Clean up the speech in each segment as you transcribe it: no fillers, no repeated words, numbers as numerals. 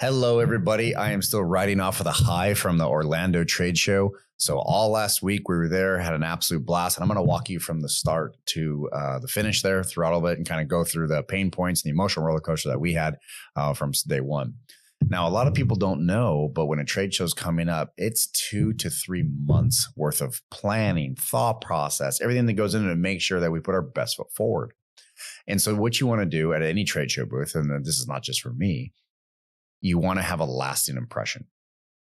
Hello, everybody. I am still riding off of the high from the Orlando trade show. So all last week we were there, had an absolute blast. And I'm going to walk you from the start to the finish there throughout all of it and kind of go through the pain points and the emotional roller coaster that we had from day one. Now, a lot of people don't know, but when a trade show's coming up, it's 2 to 3 months worth of planning, thought process, everything that goes into it to make sure that we put our best foot forward. And so what you want to do at any trade show booth, and this is not just for me, you want to have a lasting impression.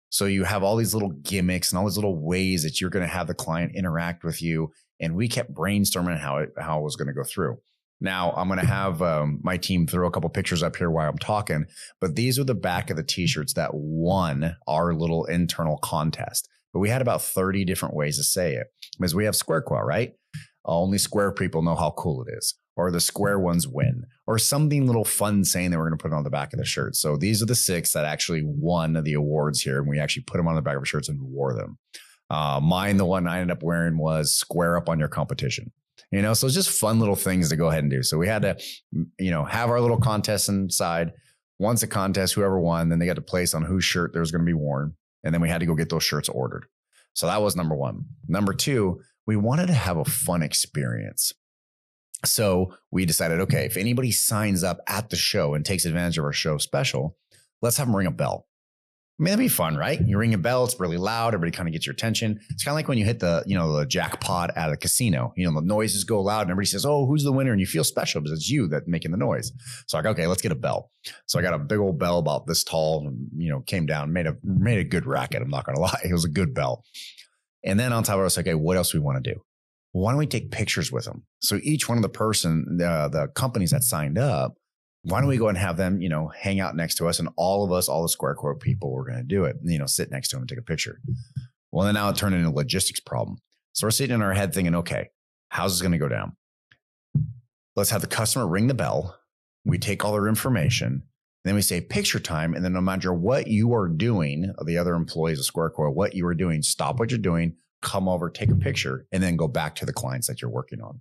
So you have all these little gimmicks and all these little ways that you're going to have the client interact with you. And we kept brainstorming how it was going to go through. Now I'm going to have my team throw a couple pictures up here while I'm talking, but these are the back of the t-shirts that won our little internal contest. But we had about 30 different ways to say it because we have square quote, right? Only square people know how cool it is. Or the square ones win, or something little fun saying that we're going to put on the back of the shirt. So these are the 6 that actually won the awards here, and we actually put them on the back of our shirts and wore them. Mine, the one I ended up wearing was square up on your competition. So it's just fun little things to go ahead and do. So we had to, have our little contest inside. Once a contest, whoever won, then they got to place on whose shirt there was going to be worn. And then we had to go get those shirts ordered. So that was number 1. Number 2, we wanted to have a fun experience. So we decided, okay, if anybody signs up at the show and takes advantage of our show special, let's have them ring a bell. I mean, that'd be fun, right? You ring a bell, it's really loud. Everybody kind of gets your attention. It's kind of like when you hit the jackpot at a casino, the noises go loud and everybody says, oh, who's the winner? And you feel special because it's you that's making the noise. So like, okay, let's get a bell. So I got a big old bell about this tall and, came down, made a good racket. I'm not going to lie. It was a good bell. And then on top of it, I was like, okay, what else do we want to do? Why don't we take pictures with them? So each one of the companies that signed up, why don't we go and have them, hang out next to us, and all of us, all the square quote people, were going to do it, sit next to them and take a picture. Well, then now it turned into a logistics problem. So we're sitting in our head thinking, okay, how's this going to go down? Let's have the customer ring the bell. We take all their information. Then we say picture time. And then no matter what you are doing, the other employees of square quote, what you are doing, stop what you're doing, come over, take a picture, and then go back to the clients that you're working on.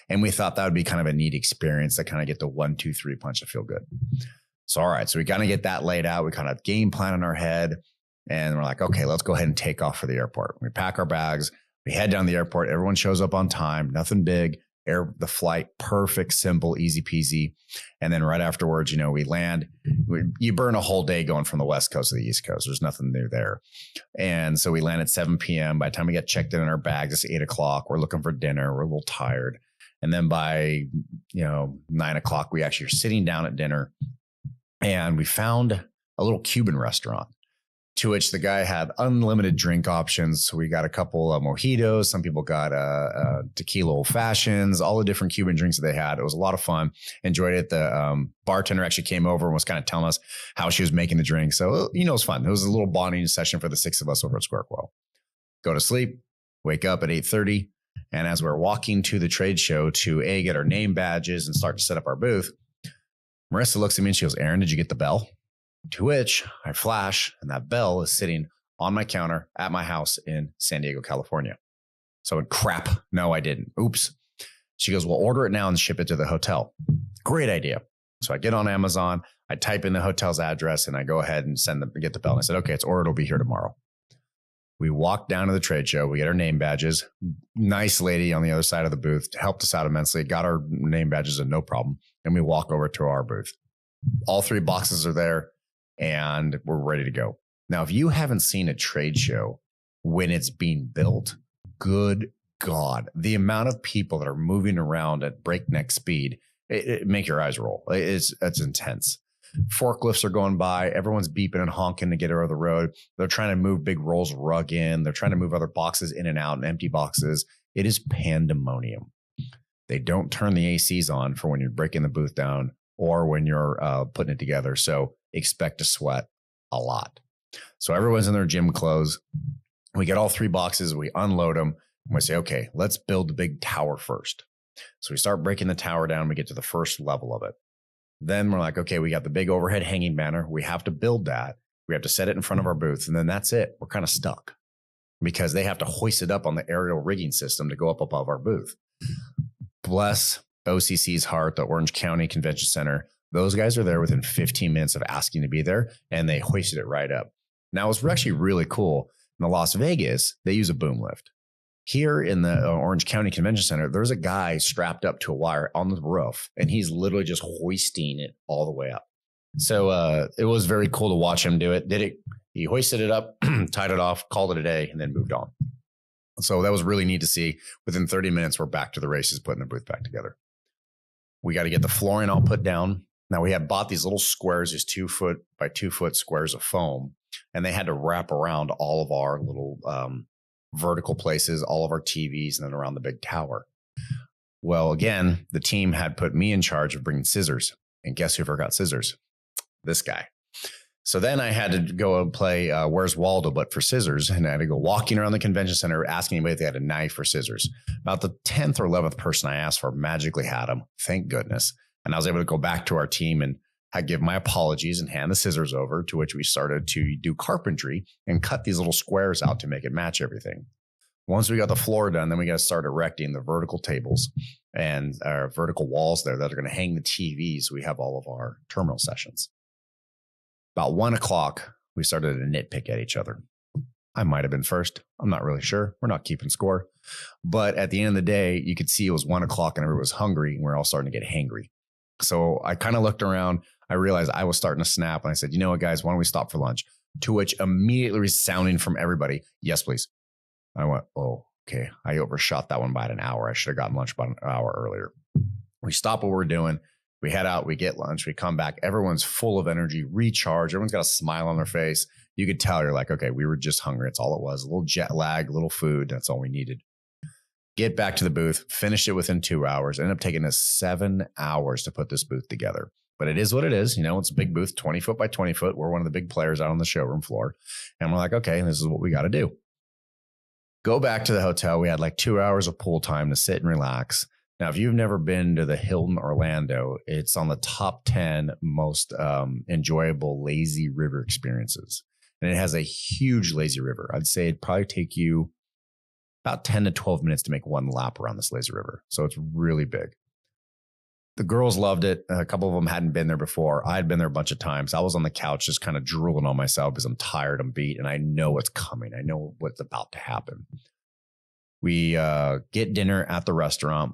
And we thought that would be kind of a neat experience to kind of get the 1, 2, 3 punch to feel good. So, all right. So we kind of get that laid out. We kind of game plan in our head, and we're like, okay, let's go ahead and take off for the airport. We pack our bags. We head down to the airport. Everyone shows up on time. Nothing big. The flight, perfect, simple, easy peasy. And then right afterwards, we land. You burn a whole day going from the West Coast to the East Coast. There's nothing new there. And so we land at 7 p.m. By the time we get checked in our bags, it's 8 o'clock. We're looking for dinner. We're a little tired. And then by 9 o'clock, we actually are sitting down at dinner, and we found a little Cuban restaurant, to which the guy had unlimited drink options. So we got a couple of mojitos. Some people got tequila old fashions, all the different Cuban drinks that they had. It was a lot of fun. Enjoyed it. The bartender actually came over and was kind of telling us how she was making the drink. So, it was fun. It was a little bonding session for the 6 of us over at Square Quo. Go to sleep, wake up at 8:30. And as we're walking to the trade show to get our name badges and start to set up our booth, Marissa looks at me and she goes, Aaron, did you get the bell? To which I flash, and that bell is sitting on my counter at my house in San Diego, California. So I went, crap. No, I didn't. Oops. She goes, well, order it now and ship it to the hotel. Great idea. So I get on Amazon, I type in the hotel's address, and I go ahead and get the bell. And I said, okay, it's ordered. It'll be here tomorrow. We walk down to the trade show. We get our name badges. Nice lady on the other side of the booth helped us out immensely. Got our name badges and no problem. And we walk over to our booth. All 3 boxes are there, and we're ready to go. Now, if you haven't seen a trade show when it's being built, good God, the amount of people that are moving around at breakneck speed, it make your eyes roll. It's intense. Forklifts are going by. Everyone's beeping and honking to get over the road. They're trying to move big rolls of rug in. They're trying to move other boxes in and out and empty boxes. It is pandemonium. They don't turn the ACs on for when you're breaking the booth down or when you're putting it together. So expect to sweat a lot. So everyone's in their gym clothes. We get all 3 boxes. We unload them. And we say, okay, let's build the big tower first. So we start breaking the tower down. We get to the first level of it. Then we're like, okay, we got the big overhead hanging banner. We have to build that. We have to set it in front of our booth. And then that's it. We're kind of stuck because they have to hoist it up on the aerial rigging system to go up above our booth. Bless OCC's heart, the Orange County Convention Center. Those guys are there within 15 minutes of asking to be there, and they hoisted it right up. Now, it's actually really cool. In the Las Vegas, they use a boom lift. Here in the Orange County Convention Center, there's a guy strapped up to a wire on the roof, and he's literally just hoisting it all the way up. So it was very cool to watch him do it. He hoisted it up, tied it off, called it a day, and then moved on. So that was really neat to see. Within 30 minutes, we're back to the races, putting the booth back together. We got to get the flooring all put down. Now, we had bought these little squares, these 2 foot by 2 foot squares of foam, and they had to wrap around all of our little vertical places, all of our TVs, and then around the big tower. Well, again, the team had put me in charge of bringing scissors. And guess who forgot scissors? This guy. So then I had to go and play Where's Waldo, but for scissors. And I had to go walking around the convention center, asking anybody if they had a knife or scissors. About the 10th or 11th person I asked for magically had them. Thank goodness. And I was able to go back to our team and I give my apologies and hand the scissors over, to which we started to do carpentry and cut these little squares out to make it match everything. Once we got the floor done, then we got to start erecting the vertical tables and our vertical walls there that are going to hang the TVs. We have all of our terminal sessions. About 1 o'clock, we started to nitpick at each other. I might have been first. I'm not really sure. We're not keeping score. But at the end of the day, you could see it was 1 o'clock and everyone was hungry and we're all starting to get hangry. So I kind of looked around. I realized I was starting to snap. And I said, you know what, guys, why don't we stop for lunch? To which immediately resounding from everybody, yes, please. I went, oh, okay. I overshot that one by an hour. I should have gotten lunch about an hour earlier. We stop what we're doing. We head out, we get lunch, we come back. Everyone's full of energy, recharged. Everyone's got a smile on their face. You could tell you're like, okay, we were just hungry. That's all it was. A little jet lag, a little food. That's all we needed. Get back to the booth, finished it within 2 hours. Ended up taking us 7 hours to put this booth together. But it is what it is. You know, it's a big booth, 20 foot by 20 foot. We're one of the big players out on the showroom floor. And we're like, okay, this is what we got to do. Go back to the hotel. We had like 2 hours of pool time to sit and relax. Now, if you've never been to the Hilton Orlando, it's on the top 10 most enjoyable lazy river experiences. And it has a huge lazy river. I'd say it'd probably take you about 10 to 12 minutes to make one lap around this lazy river. So it's really big. The girls loved it. A couple of them hadn't been there before. I'd been there a bunch of times. I was on the couch just kind of drooling on myself because I'm tired, I'm beat, and I know what's coming. I know what's about to happen. We get dinner at the restaurant.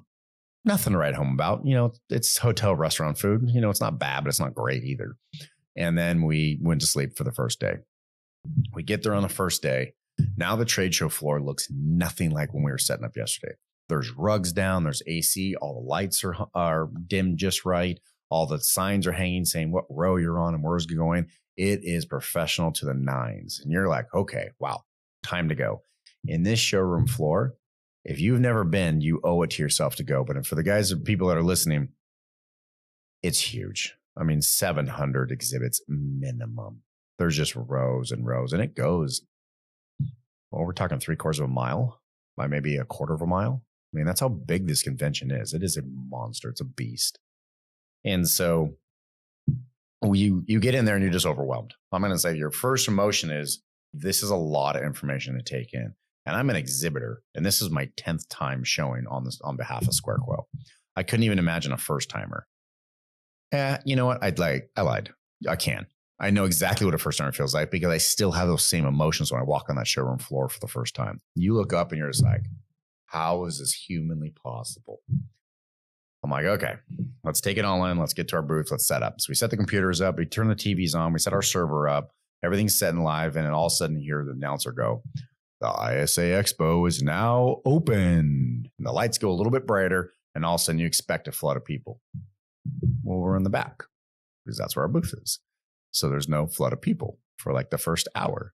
Nothing to write home about. You know, it's hotel restaurant food. You know, it's not bad, but it's not great either. And then we went to sleep for the first day. We get there on the first day. Now the trade show floor looks nothing like when we were setting up yesterday. There's rugs down. There's AC. All the lights are dimmed just right. All the signs are hanging saying what row you're on and where's it going. It is professional to the nines. And you're like, okay, wow, time to go. In this showroom floor, if you've never been, you owe it to yourself to go. But for the guys, people that are listening, it's huge. I mean, 700 exhibits minimum. There's just rows and rows, and it goes, well, we're talking 3/4 of a mile by maybe 1/4 of a mile. I mean, that's how big this convention is. It is a monster. It's a beast. And so you get in there and you're just overwhelmed. I'm going to say your first emotion is, this is a lot of information to take in. And I'm an exhibitor, and this is my 10th time showing on behalf of Square Quo. I couldn't even imagine a first timer. You know what? I lied. I can. I know exactly what a first timer feels like because I still have those same emotions when I walk on that showroom floor for the first time. You look up and you're just like, how is this humanly possible? I'm like, okay, let's take it all in. Let's get to our booth. Let's set up. So we set the computers up. We turn the TVs on. We set our server up. Everything's set and live. And then all of a sudden you hear the announcer go, the ISA Expo is now open. And the lights go a little bit brighter. And all of a sudden you expect a flood of people. Well, we're in the back because that's where our booth is. So there's no flood of people for like the first hour.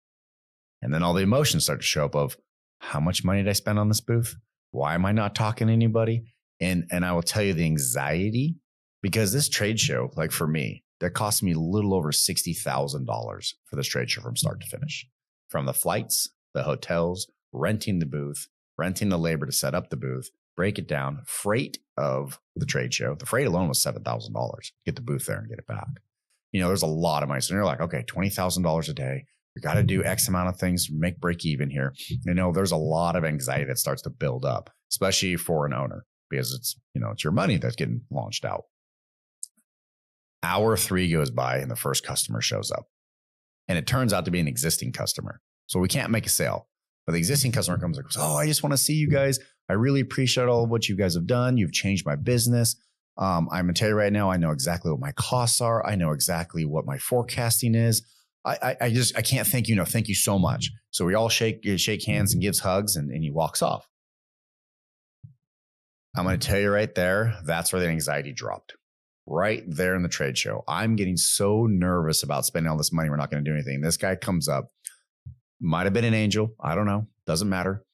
And then all the emotions start to show up of, how much money did I spend on this booth? Why am I not talking to anybody? And I will tell you the anxiety, because this trade show, like for me, that cost me a little over $60,000 for this trade show from start to finish. From the flights, the hotels, renting the booth, renting the labor to set up the booth, break it down, freight of the trade show. The freight alone was $7,000. Get the booth there and get it back. You know, there's a lot of money. So you're like, okay, $20,000 a day. We got to do X amount of things to make break even here. You know, there's a lot of anxiety that starts to build up, especially for an owner, because it's, you know, it's your money that's getting launched out. Hour 3 goes by and the first customer shows up. And it turns out to be an existing customer. So we can't make a sale. But the existing customer comes and goes, oh, I just want to see you guys. I really appreciate all of what you guys have done. You've changed my business. I'm going to tell you right now, I know exactly what my costs are. I know exactly what my forecasting is. I can't thank you. No, thank you so much. So we all shake hands and gives hugs and he walks off. I'm going to tell you right there, that's where the anxiety dropped. Right there in the trade show. I'm getting so nervous about spending all this money. We're not going to do anything. This guy comes up, might have been an angel. I don't know. Doesn't matter.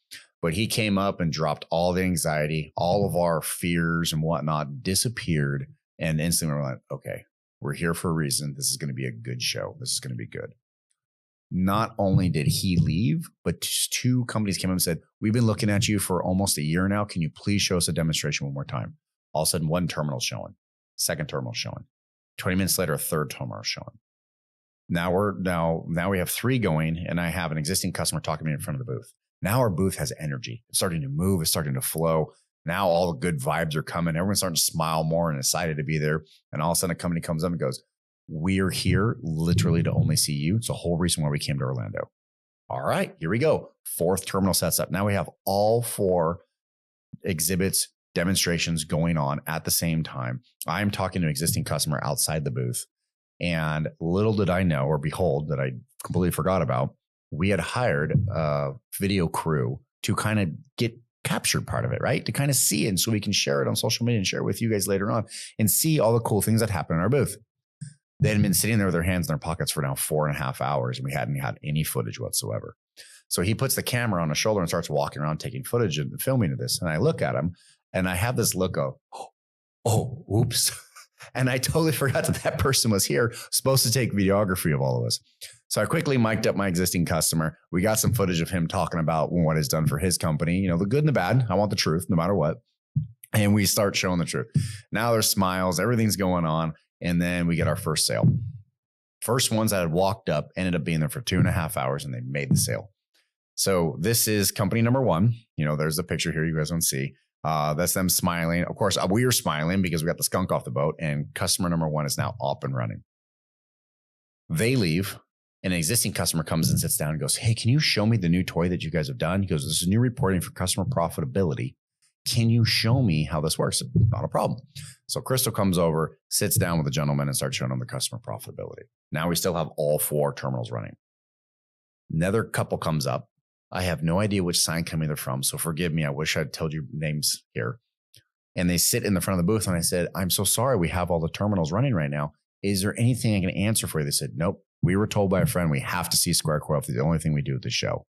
But he came up and dropped all the anxiety, all of our fears and whatnot disappeared. And instantly we're like, okay, we're here for a reason. This is going to be a good show. This is going to be good. Not only did he leave, but 2 companies came up and said, we've been looking at you for almost a year now. Can you please show us a demonstration one more time? All of a sudden, 1 terminal showing, 2nd terminal showing. 20 minutes later, a 3rd terminal showing. Now we have 3 going, and I have an existing customer talking to me in front of the booth. Now our booth has energy. It's starting to move. It's starting to flow. Now all the good vibes are coming. Everyone's starting to smile more and excited to be there. And all of a sudden a company comes up and goes, we're here literally to only see you. It's the whole reason why we came to Orlando. All right, here we go. 4th terminal sets up. Now we have all 4 exhibits, demonstrations going on at the same time. I'm talking to an existing customer outside the booth. And little did I know, or behold, that I completely forgot about, we had hired a video crew to kind of get captured part of it, right? To kind of see it. And so we can share it on social media and share it with you guys later on and see all the cool things that happen in our booth. They had been sitting there with their hands in their pockets for now 4.5 hours, and we hadn't had any footage whatsoever. So he puts the camera on his shoulder and starts walking around taking footage and filming of this. And I look at him and I have this look of, oh, oops. And I totally forgot that person was here, supposed to take videography of all of us. So I quickly mic'd up my existing customer. We got some footage of him talking about what he's done for his company, you know, the good and the bad. I want the truth no matter what. And we start showing the truth. Now there's smiles, everything's going on. And then we get our first sale. First ones that had walked up ended up being there for 2.5 hours and they made the sale. So this is company number 1. You know, there's a picture here you guys don't see. That's them smiling. Of course, we were smiling because we got the skunk off the boat, and customer number 1 is now up and running. They leave. And an existing customer comes and sits down and goes, hey, can you show me the new toy that you guys have done? He goes, this is new reporting for customer profitability. Can you show me how this works? Not a problem. So Crystal comes over, sits down with the gentleman and starts showing him the customer profitability. Now we still have all 4 terminals running. Another couple comes up. I have no idea which sign company they're from, so forgive me. I wish I'd told you names here. And they sit in the front of the booth and I said, I'm so sorry. We have all the terminals running right now. Is there anything I can answer for you? They said, nope. We were told by a friend we have to see Square Coil. It's the only thing we do at the show.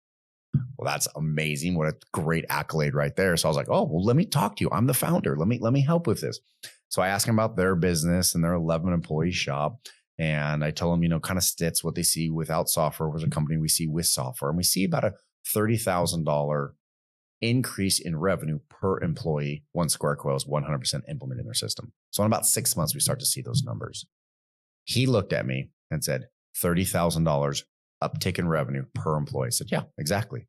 Well, that's amazing. What a great accolade right there. So I was like, oh, well, let me talk to you. I'm the founder. Let me help with this. So I asked them about their business and their 11-employee shop. And I told them, you know, kind of stats what they see without software was a company we see with software. And we see about a $30,000 increase in revenue per employee once Square Coil is 100% implemented in their system. So in about 6 months, we start to see those numbers. He looked at me and said, $30,000 uptick in revenue per employee. I said, yeah, exactly.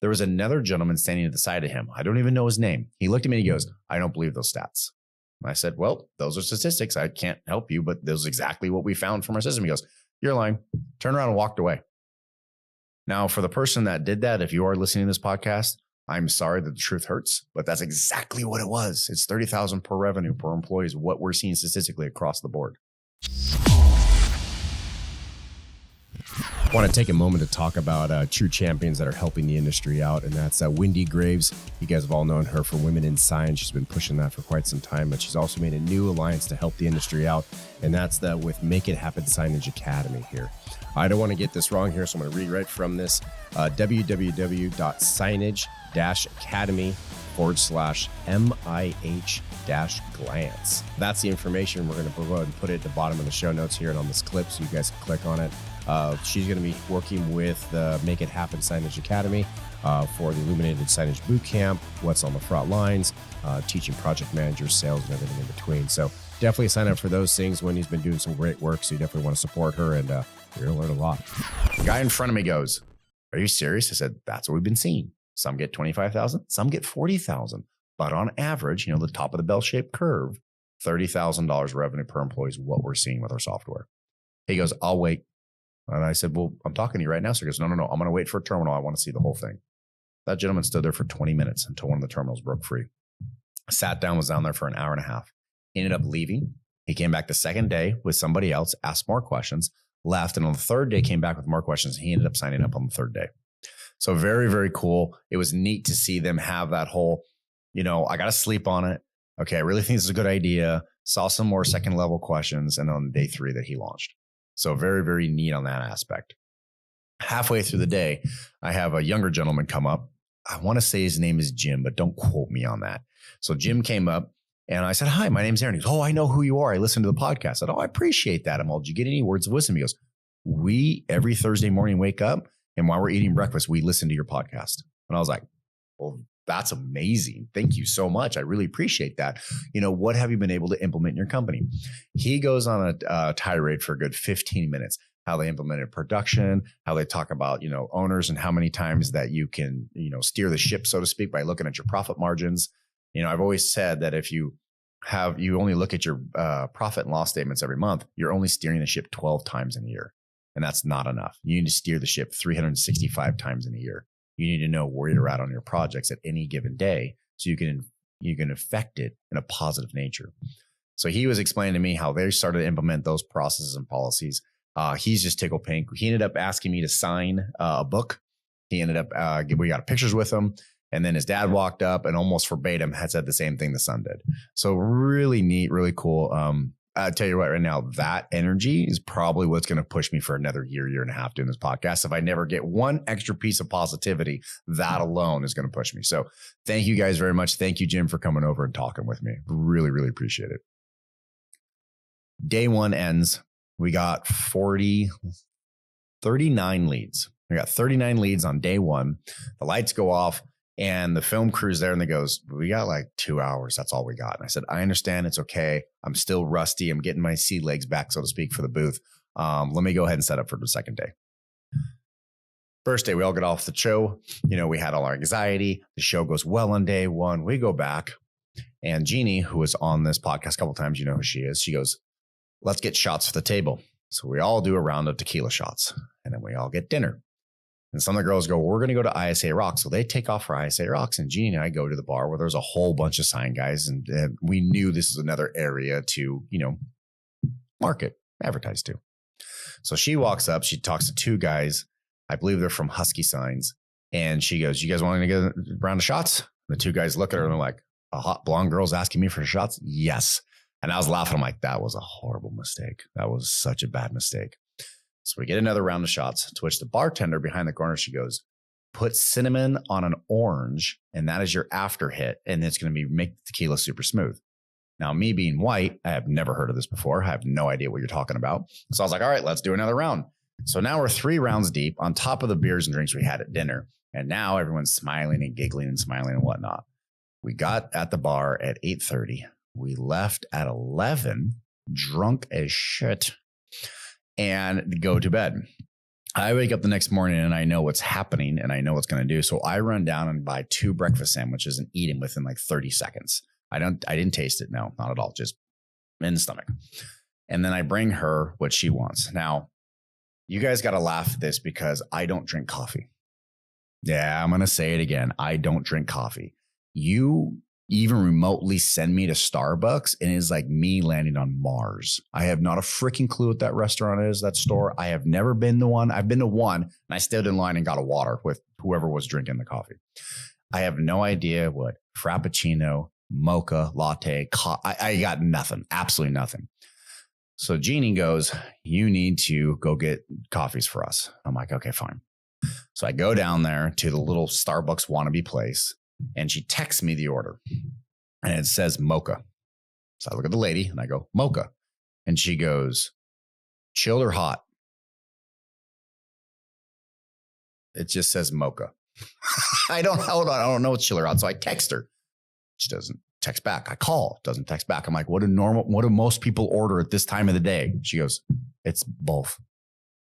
There was another gentleman standing at the side of him. I don't even know his name. He looked at me and he goes, I don't believe those stats. And I said, well, those are statistics. I can't help you, but those is exactly what we found from our system. He goes, you're lying. Turned around and walked away. Now, for the person that did that, if you are listening to this podcast, I'm sorry that the truth hurts, but that's exactly what it was. It's $30,000 per revenue per employee is what we're seeing statistically across the board. I want to take a moment to talk about true champions that are helping the industry out, and that's Wendy Graves. You guys have all known her for Women in Sign. She's been pushing that for quite some time, but she's also made a new alliance to help the industry out, and that's with Make It Happen Signage Academy here. I don't want to get this wrong here, so I'm going to read right from this, www.signage-academy/MIH-glance. That's the information we're going to go ahead and put it at the bottom of the show notes here and on this clip, so you guys can click on it. She's going to be working with the Make It Happen Signage Academy for the Illuminated Signage Bootcamp, what's on the front lines, teaching project managers, sales, and everything in between. So definitely sign up for those things. Wendy's been doing some great work, so you definitely want to support her, and you're going to learn a lot. The guy in front of me goes, are you serious? I said, that's what we've been seeing. Some get 25,000, some get 40,000. But on average, the top of the bell-shaped curve, $30,000 revenue per employee is what we're seeing with our software. He goes, I'll wait. And I said, well, I'm talking to you right now. So he goes, no. I'm going to wait for a terminal. I want to see the whole thing. That gentleman stood there for 20 minutes until one of the terminals broke free. Sat down, was down there for an hour and a half. Ended up leaving. He came back the second day with somebody else, asked more questions, left. And on the third day, came back with more questions. He ended up signing up on the third day. So very, very cool. It was neat to see them have that whole, I got to sleep on it. Okay, I really think this is a good idea. Saw some more second level questions. And on day 3 that he launched. So very, very neat on that aspect. Halfway through the day, I have a younger gentleman come up. I want to say his name is Jim, but don't quote me on that. So Jim came up and I said, hi, my name's Aaron. He goes, oh, I know who you are. I listened to the podcast. I said, oh, I appreciate that. I'm all, did you get any words of wisdom? He goes, we every Thursday morning wake up and while we're eating breakfast, we listen to your podcast. And I was like, well, that's amazing. Thank you so much. I really appreciate that. What have you been able to implement in your company? He goes on a tirade for a good 15 minutes, how they implemented production, how they talk about, owners and how many times that you can, steer the ship, so to speak, by looking at your profit margins. I've always said that if you only look at your profit and loss statements every month, you're only steering the ship 12 times in a year. And that's not enough. You need to steer the ship 365 times in a year. You need to know where you're at on your projects at any given day so you can affect it in a positive nature. So he was explaining to me how they started to implement those processes and policies. He's just tickled pink. He ended up asking me to sign a book. He ended up, we got pictures with him. And then his dad walked up and almost verbatim had said the same thing the son did. So really neat, really cool. I'll tell you what, right now, that energy is probably what's going to push me for another year and a half doing this podcast. If I never get one extra piece of positivity, that alone is going to push me. So thank you guys very much. Thank you, Jim, for coming over and talking with me. Really, really appreciate it. Day 1 ends. We got 39 leads. We got 39 leads on day 1. The lights go off. And the film crew's there and they goes, we got like 2 hours. That's all we got. And I said, I understand. It's okay. I'm still rusty. I'm getting my sea legs back, so to speak, for the booth. Let me go ahead and set up for the second day. First day, we all get off the show. We had all our anxiety. The show goes well on day 1. We go back and Jeannie, who was on this podcast a couple of times, you know who she is. She goes, let's get shots for the table. So we all do a round of tequila shots and then we all get dinner. And some of the girls go, we're going to go to ISA Rocks. So they take off for ISA Rocks. And Jeannie and I go to the bar where there's a whole bunch of sign guys. And we knew this is another area to, market, advertise to. So she walks up. She talks to 2 guys. I believe they're from Husky Signs. And she goes, you guys want to get a round of shots? The 2 guys look at her and they're like, a hot blonde girl's asking me for shots? Yes. And I was laughing. I'm like, that was a horrible mistake. That was such a bad mistake. So we get another round of shots, to which the bartender behind the corner, she goes, put cinnamon on an orange, and that is your after hit, and it's going to make tequila super smooth. Now, me being white, I have never heard of this before. I have no idea what you're talking about. So I was like, all right, let's do another round. So now we're 3 rounds deep on top of the beers and drinks we had at dinner. And now everyone's smiling and giggling and smiling and whatnot. We got at the bar at 8:30. We left at 11, drunk as shit, and go to bed. I wake up the next morning and I know what's happening and I know what's going to do. So I run down and buy 2 breakfast sandwiches and eat them within like 30 seconds. I didn't taste it. No, not at all. Just in the stomach. And then I bring her what she wants. Now, you guys got to laugh at this because I don't drink coffee. Yeah, I'm going to say it again. I don't drink coffee. You even remotely send me to Starbucks and it's like me landing on Mars. I have not a freaking clue what that restaurant is, that store. I have never been to one. I've been to one and I stood in line and got a water with whoever was drinking the coffee. I have no idea what Frappuccino, mocha, latte, I got nothing, absolutely nothing. So Jeannie goes, you need to go get coffees for us. I'm like, okay, fine. So I go down there to the little Starbucks wannabe place. And she texts me the order and it says mocha. So I look at the lady and I go, mocha. And she goes, chilled or hot? It just says mocha. I don't know what's chill or hot. So I text her. She doesn't text back. I call, doesn't text back. I'm like, what do most people order at this time of the day? She goes, it's both.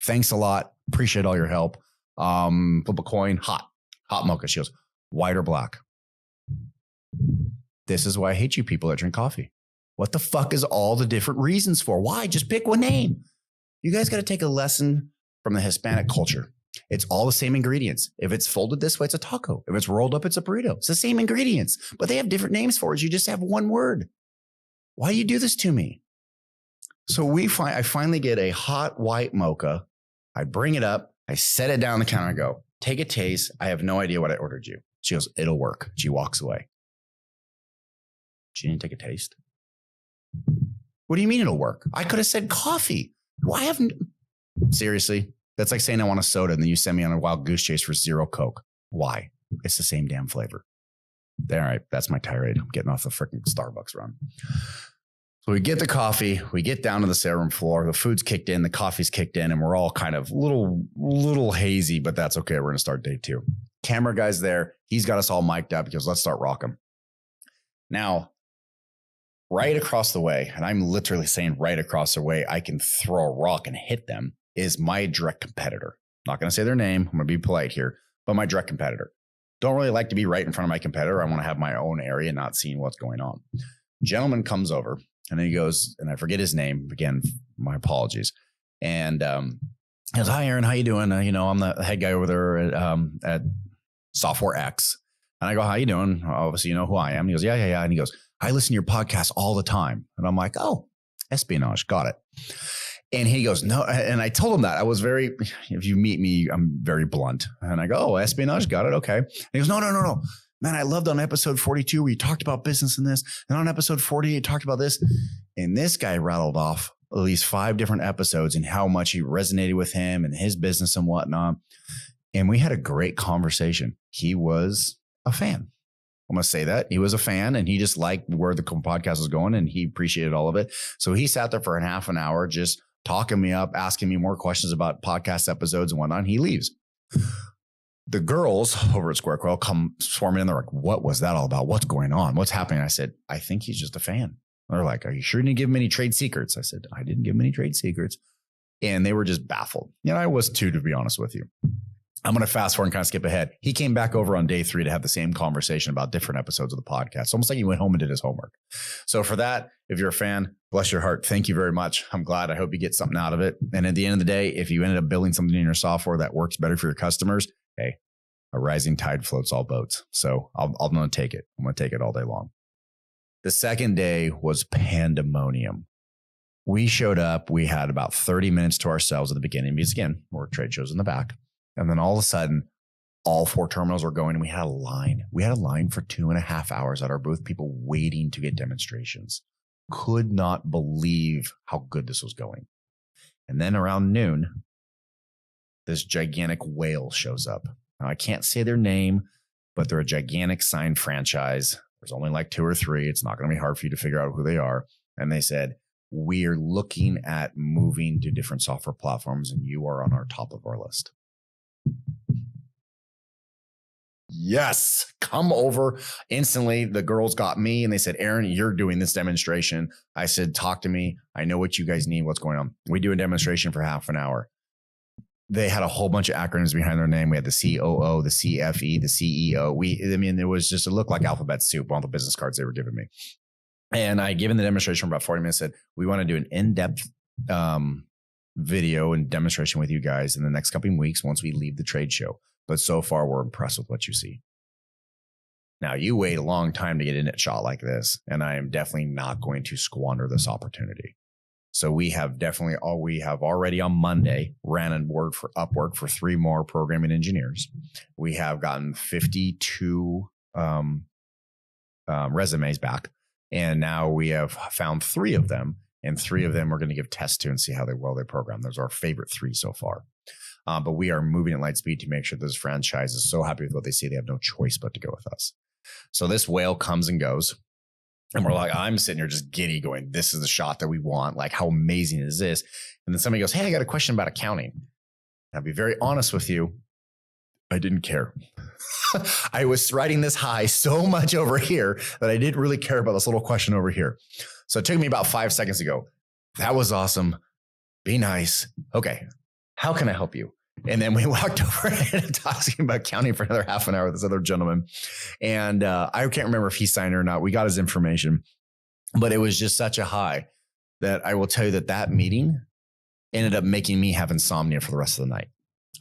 Thanks a lot. Appreciate all your help. Flip a coin, hot mocha. She goes, white or black? This is why I hate you people that drink coffee. What the fuck is all the different reasons for? Why? Just pick one name. You guys got to take a lesson from the Hispanic culture. It's all the same ingredients. If it's folded this way, it's a taco. If it's rolled up, it's a burrito. It's the same ingredients, but they have different names for it. You just have one word. Why do you do this to me? So I finally get a hot white mocha. I bring it up. I set it down on the counter and go, take a taste. I have no idea what I ordered you. She goes, it'll work. She walks away. She didn't take a taste. What do you mean it'll work? I could have said coffee. Why haven't? Seriously, that's like saying I want a soda and then you send me on a wild goose chase for 0 Coke. Why? It's the same damn flavor. All right, that's my tirade. I'm getting off the freaking Starbucks run. So we get the coffee, we get down to the sale room floor, the food's kicked in, the coffee's kicked in, and we're all kind of little hazy, but that's okay. We're going to start day 2. Camera guy's there. He's got us all mic'd up because let's start rocking. Now, right across the way, and I'm literally saying right across the way, I can throw a rock and hit them, is my direct competitor. I'm not going to say their name. I'm going to be polite here, but my direct competitor. Don't really like to be right in front of my competitor. I want to have my own area, not seeing what's going on. Gentleman comes over and then he goes, and I forget his name. Again, my apologies. And he goes, hi, Aaron, how you doing? I'm the head guy over there at Software X. And I go, how you doing? Obviously, you know who I am. He goes, yeah. And he goes, I listen to your podcast all the time. And I'm like, oh, espionage. Got it. And he goes, no. And I told him that. I was if you meet me, I'm very blunt. And I go, oh, espionage. Got it. Okay. And he goes, no. Man, I loved on episode 42 where you talked about business in this. And on episode 48, you talked about this. And this guy rattled off at least 5 different episodes and how much he resonated with him and his business and whatnot. And we had a great conversation. He was a fan. I'm going to say that. He was a fan and he just liked where the podcast was going and he appreciated all of it. So he sat there for a half an hour just talking me up, asking me more questions about podcast episodes and whatnot. And he leaves. The girls over at Square Coil come swarming in. They're like, what was that all about? What's going on? What's happening? I said, I think he's just a fan. They're like, are you sure you didn't give him any trade secrets? I said, I didn't give him any trade secrets. And they were just baffled. I was too, to be honest with you. I'm going to fast forward and kind of skip ahead. He came back over on day 3 to have the same conversation about different episodes of the podcast. Almost like he went home and did his homework. So for that, if you're a fan, bless your heart. Thank you very much. I'm glad. I hope you get something out of it. And at the end of the day, if you ended up building something in your software that works better for your customers, hey, a rising tide floats all boats. So I'm going to take it. I'm going to take it all day long. The second day was pandemonium. We showed up. We had about 30 minutes to ourselves at the beginning because, again, more trade shows in the back. And then all of a sudden, all 4 terminals were going and we had a line. We had a line for 2.5 hours at our booth, people waiting to get demonstrations. Could not believe how good this was going. And then around noon, this gigantic whale shows up. Now, I can't say their name, but they're a gigantic sign franchise. There's only like 2 or 3. It's not going to be hard for you to figure out who they are. And they said, we are looking at moving to different software platforms and you are on our top of our list. Yes, come over. Instantly, the girls got me and they said, Aaron, you're doing this demonstration. I said, talk to me. I know what you guys need. What's going on? We do a demonstration for half an hour. They had a whole bunch of acronyms behind their name. We had the COO, the CFE, the CEO. It was just, it looked like alphabet soup, all the business cards they were giving me. And I given the demonstration for about 40 minutes, said, we want to do an in-depth video and demonstration with you guys in the next couple of weeks once we leave the trade show. But so far, we're impressed with what you see. Now, you wait a long time to get in a shot like this, and I am definitely not going to squander this opportunity. So we have already on Monday ran a word for Upwork for 3 more programming engineers. We have gotten 52 resumes back, and now we have found 3 of them, and 3 of them we're going to give tests to and see how well they program. Those are our favorite 3 so far. But we are moving at light speed to make sure this franchise is so happy with what they see, they have no choice but to go with us. So this whale comes and goes. And we're like, I'm sitting here just giddy going, this is the shot that we want. Like, how amazing is this? And then somebody goes, hey, I got a question about accounting. And I'll be very honest with you. I didn't care. I was riding this high so much over here that I didn't really care about this little question over here. So it took me about 5 seconds to go, that was awesome. Be nice. Okay. How can I help you? And then we walked over and talking about accounting for another half an hour with this other gentleman. And I can't remember if he signed or not. We got his information. But it was just such a high that I will tell you that meeting ended up making me have insomnia for the rest of the night.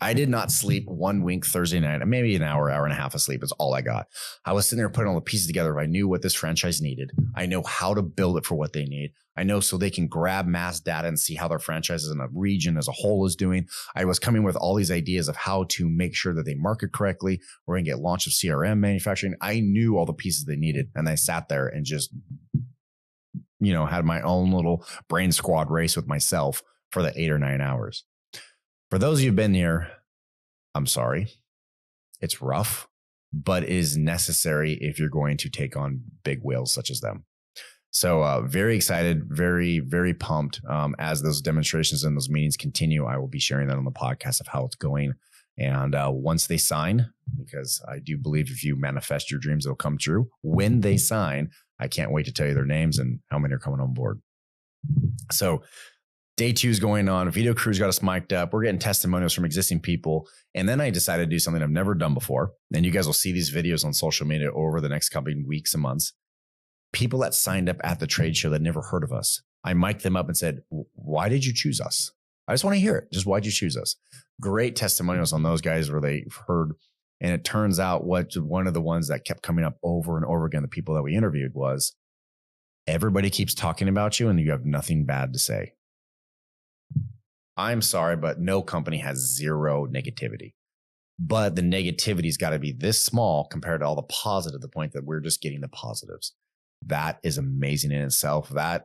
I did not sleep 1 week Thursday night, maybe an hour and a half of sleep is all I got. I was sitting there putting all the pieces together. I knew what this franchise needed. I know how to build it for what they need. I know so they can grab mass data and see how their franchises in a region as a whole is doing. I was coming with all these ideas of how to make sure that they market correctly. We're going to get launch of CRM manufacturing. I knew all the pieces they needed. And I sat there and just, had my own little brain squad race with myself for the 8 or 9 hours. For those of you who've been here, I'm sorry. It's rough, but it is necessary if you're going to take on big whales such as them. So very excited, very, very pumped. As those demonstrations and those meetings continue, I will be sharing that on the podcast of how it's going. And once they sign, because I do believe if you manifest your dreams, they'll come true. When they sign, I can't wait to tell you their names and how many are coming on board. So day 2 is going on. Video crew's got us mic'd up. We're getting testimonials from existing people. And then I decided to do something I've never done before. And you guys will see these videos on social media over the next coming weeks and months. People that signed up at the trade show that never heard of us. I mic'd them up and said, why did you choose us? I just want to hear it. Just why'd you choose us? Great testimonials on those guys where they heard. And it turns out one of the ones that kept coming up over and over again, the people that we interviewed was, everybody keeps talking about you and you have nothing bad to say. I'm sorry, but no company has zero negativity. But the negativity's got to be this small compared to all the positive, the point that we're just getting the positives. That is amazing in itself. I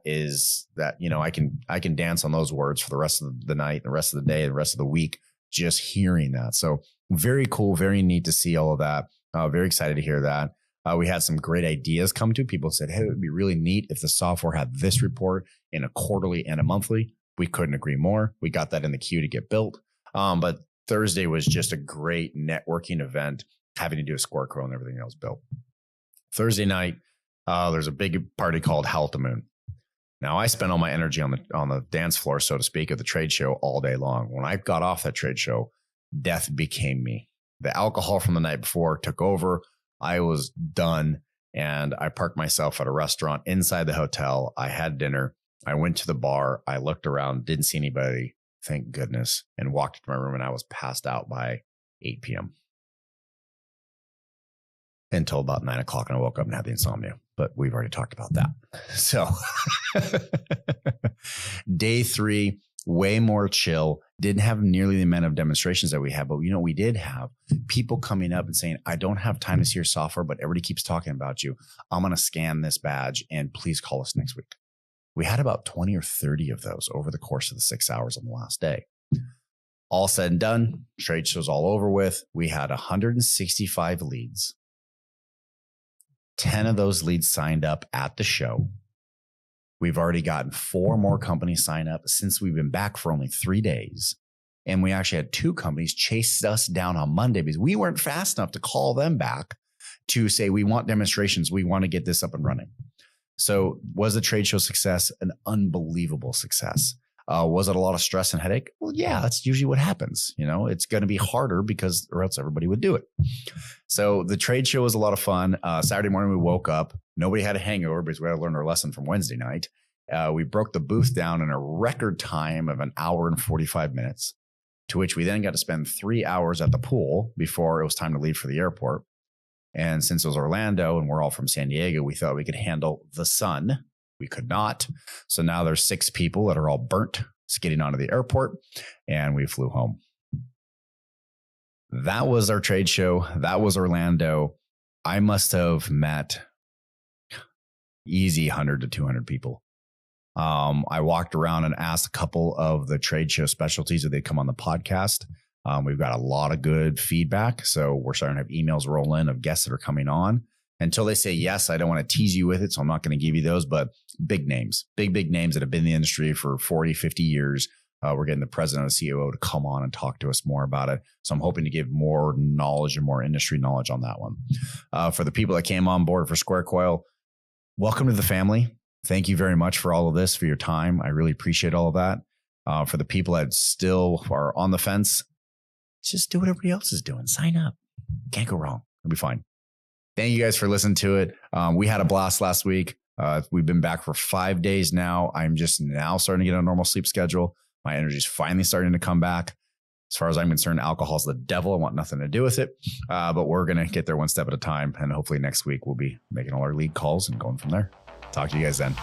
can dance on those words for the rest of the night, the rest of the day, the rest of the week, just hearing that. So very cool, very neat to see all of that. Very excited to hear that. We had some great ideas come to. People said, hey, it would be really neat if the software had this report in a quarterly and a monthly. We couldn't agree more. We got that in the queue to get built. But Thursday was just a great networking event, having to do a scorecard and everything else built. Thursday night, there's a big party called Howl at the Moon. Now, I spent all my energy on the dance floor, so to speak, of the trade show all day long. When I got off that trade show, death became me. The alcohol from the night before took over. I was done, and I parked myself at a restaurant inside the hotel. I had dinner. I went to the bar. I looked around, didn't see anybody, thank goodness, and walked to my room, and I was passed out by 8 p.m. until about 9 o'clock, and I woke up and had the insomnia. But we've already talked about that. So day 3, way more chill. Didn't have nearly the amount of demonstrations that we had, but we did have people coming up and saying, I don't have time to see your software, but everybody keeps talking about you. I'm going to scan this badge and please call us next week. We had about 20 or 30 of those over the course of the 6 hours on the last day. All said and done, trade show's all over with. We had 165 leads. 10 of those leads signed up at the show. We've already gotten 4 more companies sign up since we've been back for only 3 days. And we actually had 2 companies chase us down on Monday because we weren't fast enough to call them back to say, we want demonstrations. We want to get this up and running. So was the trade show success? An unbelievable success. Was it a lot of stress and headache? Well, yeah, that's usually what happens. It's going to be harder or else everybody would do it. So the trade show was a lot of fun. Saturday morning, we woke up. Nobody had a hangover because we had to learn our lesson from Wednesday night. We broke the booth down in a record time of 1 hour and 45 minutes, to which we then got to spend 3 hours at the pool before it was time to leave for the airport. And since it was Orlando and we're all from San Diego, we thought we could handle the sun. We could not. So now there's 6 people that are all burnt skidding onto the airport, and we flew home. That was our trade show. That was Orlando. I must have met easy 100 to 200 people. I walked around and asked a couple of the trade show specialties if they'd come on the podcast. We've got a lot of good feedback. So we're starting to have emails roll in of guests that are coming on. Until they say yes, I don't want to tease you with it, so I'm not going to give you those, but big names, big names that have been in the industry for 40, 50 years. We're getting the president or COO to come on and talk to us more about it. So I'm hoping to give more knowledge and more industry knowledge on that one. For the people that came on board for Square Coil, welcome to the family. Thank you very much for all of this, for your time. I really appreciate all of that. For the people that still are on the fence, just do what everybody else is doing. Sign up. Can't go wrong. It'll be fine. Thank you guys for listening to it. We had a blast last week. We've been back for 5 days now. I'm just now starting to get a normal sleep schedule. My energy is finally starting to come back. As far as I'm concerned, alcohol is the devil. I want nothing to do with it. But we're going to get there one step at a time. And hopefully next week we'll be making all our league calls and going from there. Talk to you guys then.